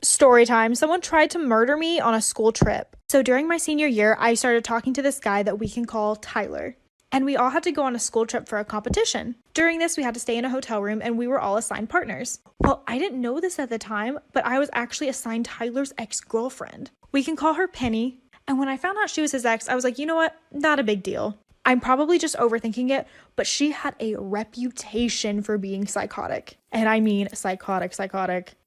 Story time. Someone tried to murder me on a school trip. So during my senior year, I started talking to this guy that we can call Tyler. And we all had to go on a school trip for a competition. During this, we had to stay in a hotel room and we were all assigned partners. Well, I didn't know this at the time, but I was actually assigned Tyler's ex-girlfriend. We can call her Penny. And when I found out she was his ex, I was like, you know what? Not a big deal. I'm probably just overthinking it, but she had a reputation for being psychotic. And I mean psychotic.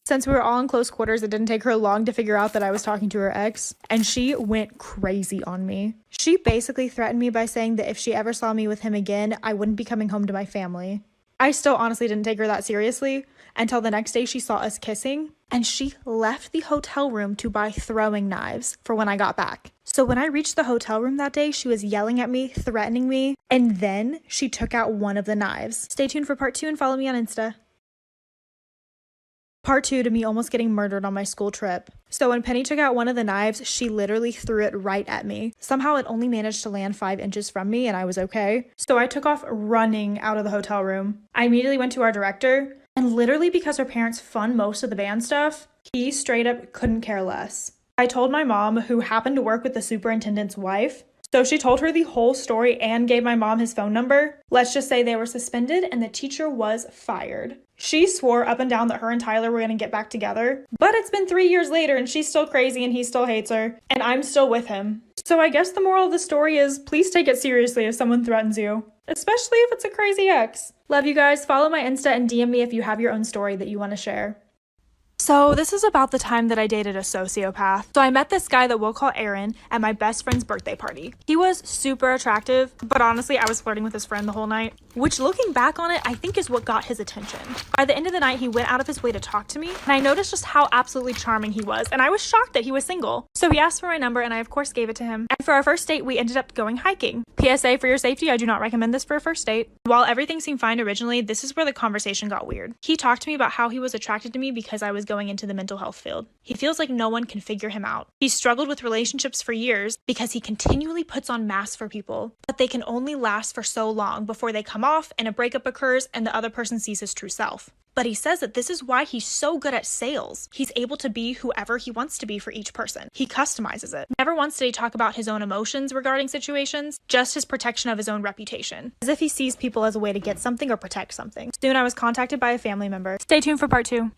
Since we were all in close quarters, it didn't take her long to figure out that I was talking to her ex, and she went crazy on me. She basically threatened me by saying that if she ever saw me with him again, I wouldn't be coming home to my family. I still honestly didn't take her that seriously until the next day she saw us kissing, and she left the hotel room to buy throwing knives for when I got back. So when I reached the hotel room that day, she was yelling at me, threatening me, and then she took out one of the knives. Stay tuned for part 2 and follow me on Insta. Part 2 to me almost getting murdered on my school trip. So when Penny took out one of the knives, she literally threw it right at me. Somehow it only managed to land 5 inches from me and I was okay. So I took off running out of the hotel room. I immediately went to our director, and literally because her parents fund most of the band stuff, he straight up couldn't care less. I told my mom, who happened to work with the superintendent's wife, so she told her the whole story and gave my mom his phone number. Let's just say they were suspended and the teacher was fired. She swore up and down that her and Tyler were going to get back together, but it's been 3 years later and she's still crazy and he still hates her, and I'm still with him. So I guess the moral of the story is please take it seriously if someone threatens you, especially if it's a crazy ex. Love you guys. Follow my Insta and DM me if you have your own story that you want to share. So this is about the time that I dated a sociopath. So I met this guy that we'll call Aaron at my best friend's birthday party. He was super attractive, but honestly, I was flirting with his friend the whole night, which looking back on it, I think is what got his attention. By the end of the night, he went out of his way to talk to me, and I noticed just how absolutely charming he was, and I was shocked that he was single. So he asked for my number, and I of course gave it to him. And for our first date, we ended up going hiking. PSA for your safety, I do not recommend this for a first date. While everything seemed fine originally, this is where the conversation got weird. He talked to me about how he was attracted to me because I was going into the mental health field. He feels like no one can figure him out. He struggled with relationships for years because he continually puts on masks for people, but they can only last for so long before they come off and a breakup occurs and the other person sees his true self. But he says that this is why he's so good at sales. He's able to be whoever he wants to be for each person. He customizes it. Never once did he talk about his own emotions regarding situations, just his protection of his own reputation, as if he sees people as a way to get something or protect something. Soon I was contacted by a family member. Stay tuned for part 2.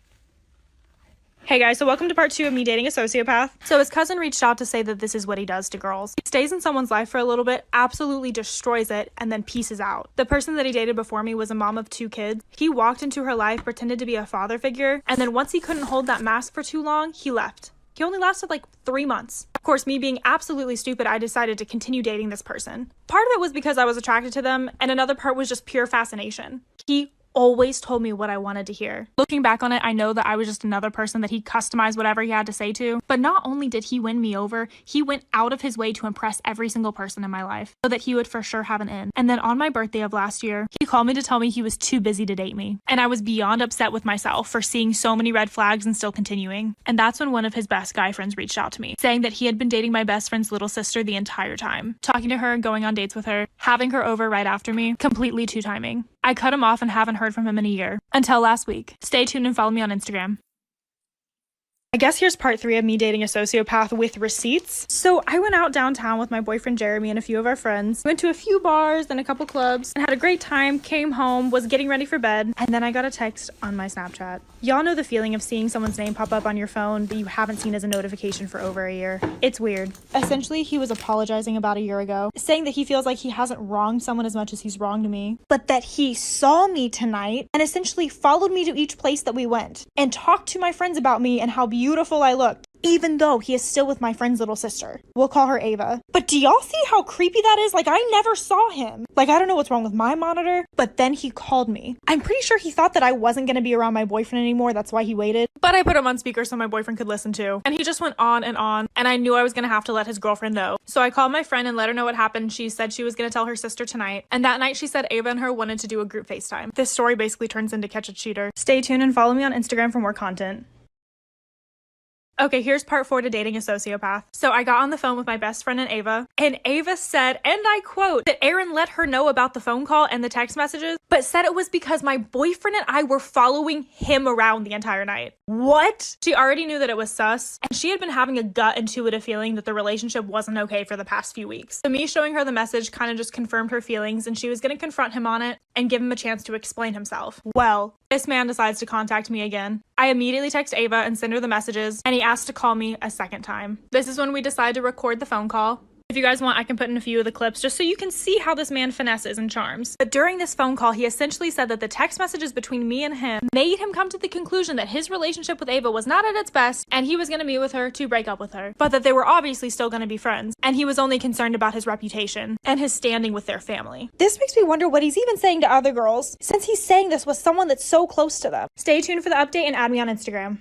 Hey guys, so welcome to part 2 of me dating a sociopath. So his cousin reached out to say that this is what he does to girls. He stays in someone's life for a little bit, absolutely destroys it, and then pieces out. The person that he dated before me was a mom of 2 kids. He walked into her life, pretended to be a father figure, and then once he couldn't hold that mask for too long, he left. He only lasted like 3 months. Of course, me being absolutely stupid, I decided to continue dating this person. Part of it was because I was attracted to them, and another part was just pure fascination. He always told me what I wanted to hear. Looking back on it, I know that I was just another person that he customized whatever he had to say to, but not only did he win me over, he went out of his way to impress every single person in my life so that he would for sure have an in. And then on my birthday of last year, he called me to tell me he was too busy to date me. And I was beyond upset with myself for seeing so many red flags and still continuing. And that's when one of his best guy friends reached out to me, saying that he had been dating my best friend's little sister the entire time, talking to her, going on dates with her, having her over right after me, completely two-timing. I cut him off and haven't heard from him in a year. Until last week. Stay tuned and follow me on Instagram. I guess here's part 3 of me dating a sociopath with receipts. So I went out downtown with my boyfriend Jeremy and a few of our friends. Went to a few bars and a couple clubs and had a great time, came home, was getting ready for bed, and then I got a text on my Snapchat. Y'all know the feeling of seeing someone's name pop up on your phone that you haven't seen as a notification for over a year. It's weird. Essentially, he was apologizing about a year ago, saying that he feels like he hasn't wronged someone as much as he's wronged me, but that he saw me tonight and essentially followed me to each place that we went and talked to my friends about me and how beautiful I looked, even though he is still with my friend's little sister. We'll call her Ava. But do y'all see how creepy that is? Like, I never saw him. Like, I don't know what's wrong with my monitor, but then he called me. I'm pretty sure he thought that I wasn't going to be around my boyfriend anymore. That's why he waited. But I put him on speaker so my boyfriend could listen too. And he just went on, and I knew I was going to have to let his girlfriend know. So I called my friend and let her know what happened. She said she was going to tell her sister tonight. And that night she said Ava and her wanted to do a group FaceTime. This story basically turns into Catch a Cheater. Stay tuned and follow me on Instagram for more content. Okay, here's part 4 to dating a sociopath. So I got on the phone with my best friend and Ava said, and I quote, that Aaron let her know about the phone call and the text messages, but said it was because my boyfriend and I were following him around the entire night. What? She already knew that it was sus, and she had been having a gut intuitive feeling that the relationship wasn't okay for the past few weeks. So me showing her the message kind of just confirmed her feelings, and she was going to confront him on it and give him a chance to explain himself. Well, this man decides to contact me again. I immediately text Ava and send her the messages, and he asked to call me a second time. This is when we decide to record the phone call. If you guys want, I can put in a few of the clips just so you can see how this man finesses and charms. But during this phone call, he essentially said that the text messages between me and him made him come to the conclusion that his relationship with Ava was not at its best, and he was going to meet with her to break up with her, but that they were obviously still going to be friends, and he was only concerned about his reputation and his standing with their family. This makes me wonder what he's even saying to other girls, since he's saying this with someone that's so close to them. Stay tuned for the update and add me on Instagram.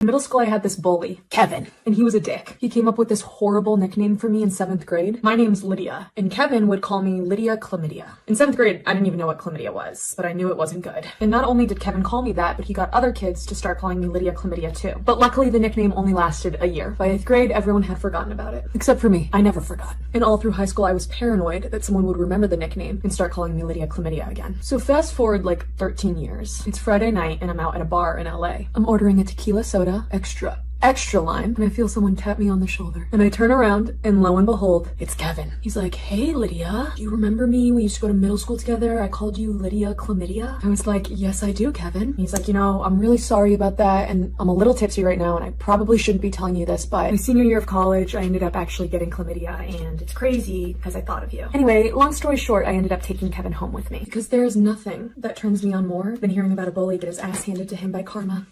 In middle school, I had this bully, Kevin, and he was a dick. He came up with this horrible nickname for me in 7th grade. My name's Lydia, and Kevin would call me Lydia Chlamydia. In 7th grade, I didn't even know what chlamydia was, but I knew it wasn't good. And not only did Kevin call me that, but he got other kids to start calling me Lydia Chlamydia too. But luckily, the nickname only lasted a year. By 8th grade, everyone had forgotten about it. Except for me. I never forgot. And all through high school, I was paranoid that someone would remember the nickname and start calling me Lydia Chlamydia again. So fast forward like 13 years. It's Friday night, and I'm out at a bar in LA. I'm ordering a tequila soda, extra lime, and I feel someone tap me on the shoulder. And I turn around, and lo and behold, it's Kevin. He's like, "Hey, Lydia, do you remember me? We used to go to middle school together. I called you Lydia Chlamydia." I was like, "Yes, I do, Kevin." He's like, "I'm really sorry about that, and I'm a little tipsy right now, and I probably shouldn't be telling you this, but my senior year of college, I ended up actually getting chlamydia, and it's crazy because I thought of you." Anyway, long story short, I ended up taking Kevin home with me because there is nothing that turns me on more than hearing about a bully get his ass handed to him by karma.